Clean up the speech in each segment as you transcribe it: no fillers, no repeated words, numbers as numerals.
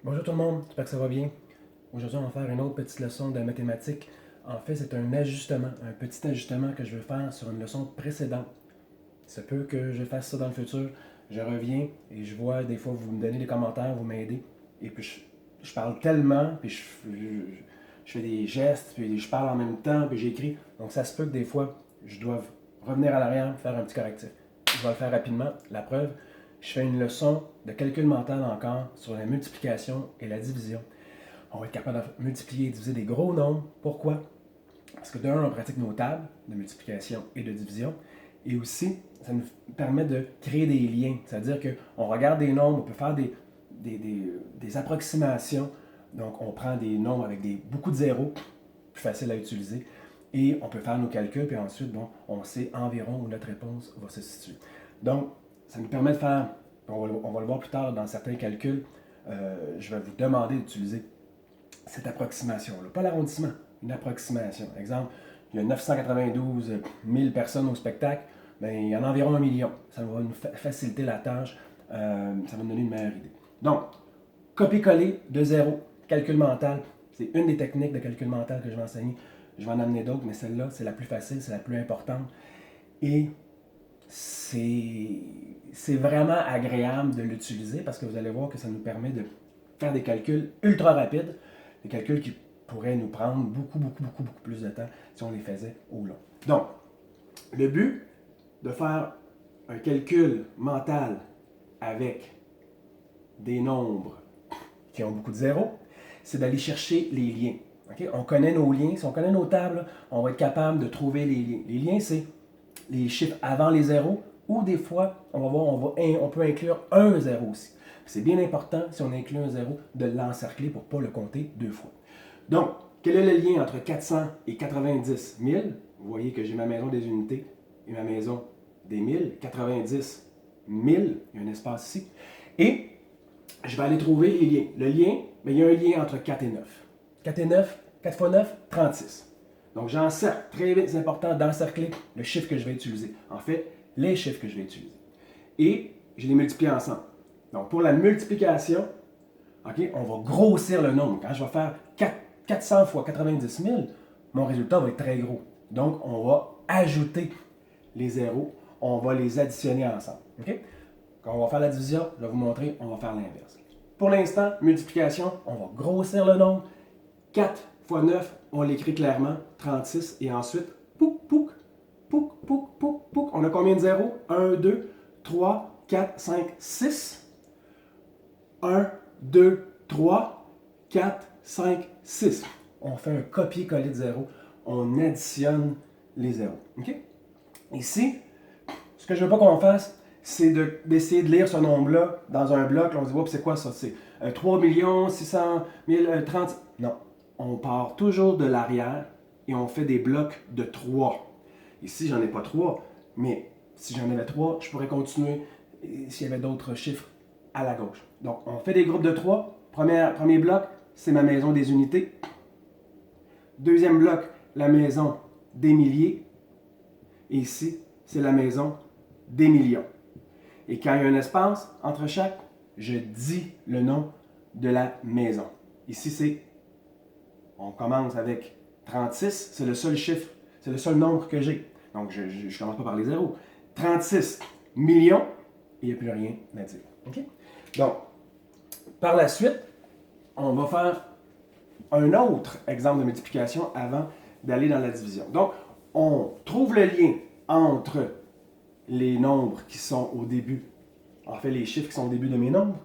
Bonjour tout le monde, j'espère que ça va bien. Aujourd'hui, on va faire une autre petite leçon de mathématiques. En fait, c'est un ajustement, un petit ajustement que je veux faire sur une leçon précédente. Il se peut que je fasse ça dans le futur. Je reviens et je vois des fois vous me donnez des commentaires, vous m'aidez. Et puis je parle tellement, puis je fais des gestes, puis je parle en même temps, puis j'écris. Donc ça se peut que des fois, je doive revenir à l'arrière, faire un petit correctif. Je vais le faire rapidement. La preuve, je fais une leçon de calcul mental encore sur la multiplication et la division. On va être capable de multiplier et diviser des gros nombres. Pourquoi? Parce que d'un, on pratique nos tables de multiplication et de division. Et aussi, ça nous permet de créer des liens. C'est-à-dire qu'on regarde des nombres, on peut faire des approximations. Donc, on prend des nombres avec beaucoup de zéros, plus facile à utiliser. Et on peut faire nos calculs, puis ensuite, bon, on sait environ où notre réponse va se situer. Donc, ça nous permet de faire, on va le voir plus tard dans certains calculs, je vais vous demander d'utiliser cette approximation-là. Pas l'arrondissement, une approximation. Exemple, il y a 992 000 personnes au spectacle, bien, il y en a environ 1 million. Ça va nous faciliter la tâche, ça va nous donner une meilleure idée. Donc, copier-coller de zéro, calcul mental, c'est une des techniques de calcul mental que je vais enseigner. Je vais en amener d'autres, mais celle-là, c'est la plus facile, c'est la plus importante. Et c'est vraiment agréable de l'utiliser parce que vous allez voir que ça nous permet de faire des calculs ultra rapides, des calculs qui pourraient nous prendre beaucoup plus de temps si on les faisait au long. Donc, le but de faire un calcul mental avec des nombres qui ont beaucoup de zéros, c'est d'aller chercher les liens. Okay? On connaît nos liens, si on connaît nos tables, on va être capable de trouver les liens. Les liens, c'est les chiffres avant les zéros, ou des fois, on va voir, on peut inclure un zéro aussi. C'est bien important, si on inclut un zéro, de l'encercler pour ne pas le compter deux fois. Donc, quel est le lien entre 400 et 90 000? Vous voyez que j'ai ma maison des unités et ma maison des 1000. 90 000, il y a un espace ici. Et je vais aller trouver les liens. Le lien, bien, il y a un lien entre 4 et 9. 4 et 9, 4 fois 9, 36. Donc, j'encercle. Très vite, c'est important d'encercler le chiffre que je vais utiliser. En fait, les chiffres que je vais utiliser. Et je les multiplie ensemble. Donc, pour la multiplication, okay, on va grossir le nombre. Quand je vais faire 400 fois 90 000, mon résultat va être très gros. Donc, on va ajouter les zéros, on va les additionner ensemble. Okay? Quand on va faire la division, je vais vous montrer, on va faire l'inverse. Pour l'instant, multiplication, on va grossir le nombre. 4 fois 9, on l'écrit clairement, 36. Et ensuite, pouc. On a combien de zéros? 1, 2, 3, 4, 5, 6. 1, 2, 3, 4, 5, 6. On fait un copier-coller de zéros. On additionne les zéros. Okay? Ici, ce que je ne veux pas qu'on fasse, c'est d'essayer de lire ce nombre-là dans un bloc. Là, on se dit, c'est quoi ça? C'est 3 600 030. Non, on part toujours de l'arrière et on fait des blocs de 3. Ici, j'en ai pas 3, mais si j'en avais 3, je pourrais continuer s'il y avait d'autres chiffres à la gauche. Donc, on fait des groupes de 3. Premier bloc, c'est ma maison des unités. Deuxième bloc, la maison des milliers. Et ici, c'est la maison des millions. Et quand il y a un espace entre chaque, je dis le nom de la maison. Ici, on commence avec 36, c'est le seul chiffre, c'est le seul nombre que j'ai. Donc, je ne commence pas par les zéros. 36 millions, et il n'y a plus rien à dire. Okay? Donc, par la suite, on va faire un autre exemple de multiplication avant d'aller dans la division. Donc, on trouve le lien entre les nombres qui sont au début, en fait les chiffres qui sont au début de mes nombres,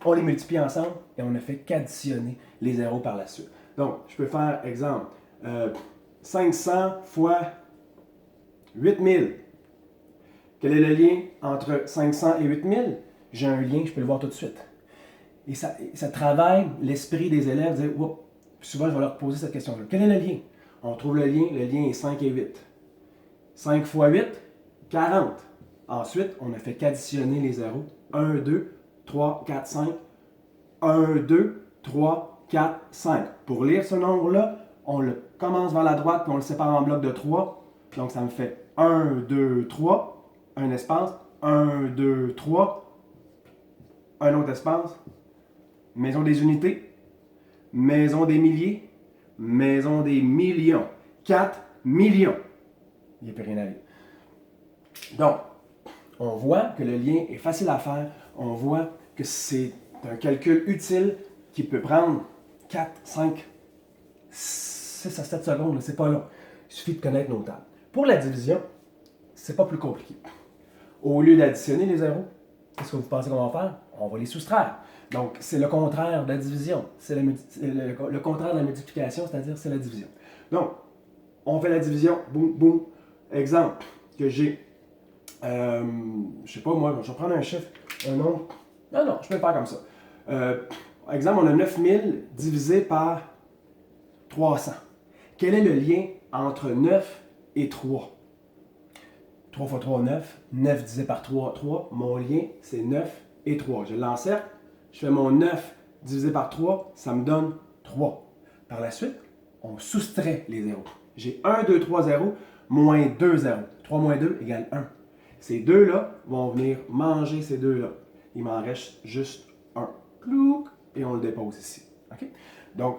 on les multiplie ensemble et on ne fait qu'additionner les zéros par la suite. Donc, je peux faire, exemple, 500 fois 8000. Quel est le lien entre 500 et 8000? J'ai un lien, je peux le voir tout de suite. Et ça travaille l'esprit des élèves, dire, oups, souvent je vais leur poser cette question-là. Quel est le lien? On trouve le lien est 5 et 8. 5 fois 8, 40. Ensuite, on ne fait qu'additionner les zéros. 1, 2, 3, 4, 5. 1, 2, 3, 4, 5. Pour lire ce nombre-là, on le commence vers la droite puis on le sépare en bloc de 3. Donc, ça me fait 1, 2, 3, un espace, 1, 2, 3, un autre espace, maison des unités, maison des milliers, maison des millions. 4 millions. Il n'y a plus rien à lire. Donc, on voit que le lien est facile à faire. On voit que c'est un calcul utile qui peut prendre 4, 5, 6 à 7 secondes. C'est pas long. Il suffit de connaître nos tables. Pour la division, c'est pas plus compliqué. Au lieu d'additionner les zéros, qu'est-ce que vous pensez qu'on va faire? On va les soustraire. Donc, c'est le contraire de la division. C'est le contraire de la multiplication, c'est-à-dire c'est la division. Donc, on fait la division, boum, boum. Exemple que j'ai, je sais pas moi, je vais prendre un chiffre, un nombre. Non, je peux le faire comme ça. Exemple, on a 9000 divisé par 300. Quel est le lien entre 9 et 3? 3 fois 3, 9. 9 divisé par 3, 3. Mon lien, c'est 9 et 3. Je l'encercle, je fais mon 9 divisé par 3, ça me donne 3. Par la suite, on soustrait les zéros. J'ai 1, 2, 3, 0, moins 2, 0. 3 moins 2 égale 1. Ces deux-là vont venir manger ces deux-là. Il m'en reste juste un. Plouc, et on le dépose ici. Okay? Donc,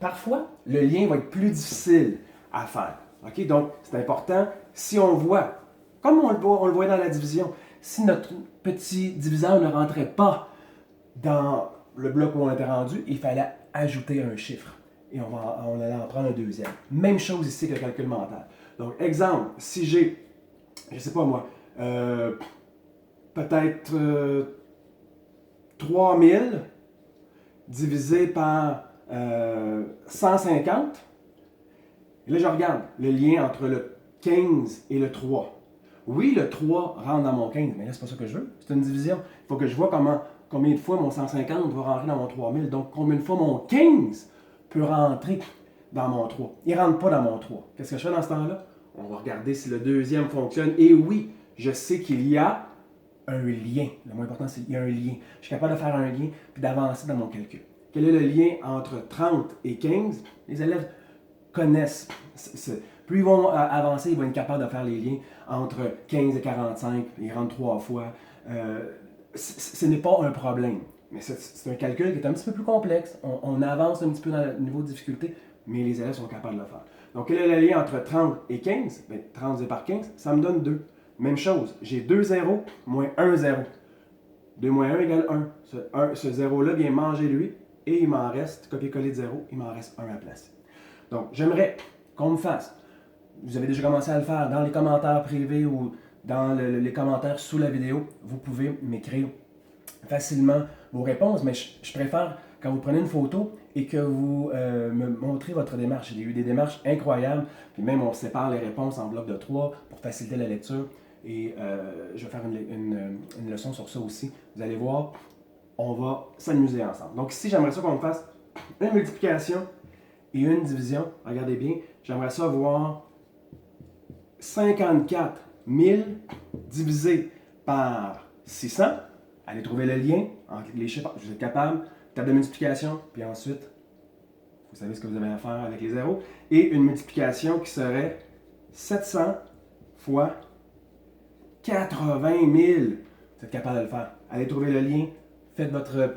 parfois, le lien va être plus difficile à faire. Okay? Donc, c'est important, si on voit, comme on le voit dans la division, si notre petit diviseur ne rentrait pas dans le bloc où on était rendu, il fallait ajouter un chiffre. Et on allait en prendre un deuxième. Même chose ici que le calcul mental. Donc, exemple, si j'ai, je ne sais pas moi, peut-être 3000 divisé par 150. Et là, je regarde le lien entre le 15 et le 3. Oui, le 3 rentre dans mon 15, mais là, c'est pas ça que je veux. C'est une division. Il faut que je vois combien de fois mon 150 va rentrer dans mon 3000. Donc, combien de fois mon 15 peut rentrer dans mon 3. Il ne rentre pas dans mon 3. Qu'est-ce que je fais dans ce temps-là? On va regarder si le deuxième fonctionne. Et oui, je sais qu'il y a un lien. Le moins important, c'est qu'il y a un lien. Je suis capable de faire un lien puis d'avancer dans mon calcul. Quel est le lien entre 30 et 15? Les élèves connaissent. Plus ils vont avancer, ils vont être capables de faire les liens entre 15 et 45. Ils rentrent 3 fois. Ce n'est pas un problème. Mais c'est un calcul qui est un petit peu plus complexe. On avance un petit peu dans le niveau de difficulté, mais les élèves sont capables de le faire. Donc, quel est le lien entre 30 et 15? Bien, 30 divisé par 15, ça me donne 2. Même chose, j'ai 2 zéros moins 1 zéro. 2 moins 1 égale 1. Ce zéro-là vient manger lui, et il m'en reste, copier-coller de 0, il m'en reste 1 à placer. Donc, j'aimerais qu'on me fasse, vous avez déjà commencé à le faire dans les commentaires privés ou dans les commentaires sous la vidéo, vous pouvez m'écrire facilement vos réponses, mais je préfère quand vous prenez une photo et que vous me montrez votre démarche. J'ai eu des démarches incroyables, puis même on sépare les réponses en blocs de 3 pour faciliter la lecture. Et je vais faire une leçon sur ça aussi. Vous allez voir, on va s'amuser ensemble. Donc ici, j'aimerais ça qu'on fasse une multiplication et une division. Regardez bien, j'aimerais ça voir 54 000 divisé par 600. Allez trouver le lien entre les chiffres. Vous êtes capable. Table de multiplication, puis ensuite, vous savez ce que vous avez à faire avec les zéros. Et une multiplication qui serait 700 fois 80 000. Vous êtes capable de le faire. Allez trouver le lien, faites votre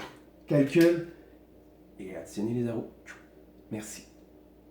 calcul et additionnez les zéros. Merci.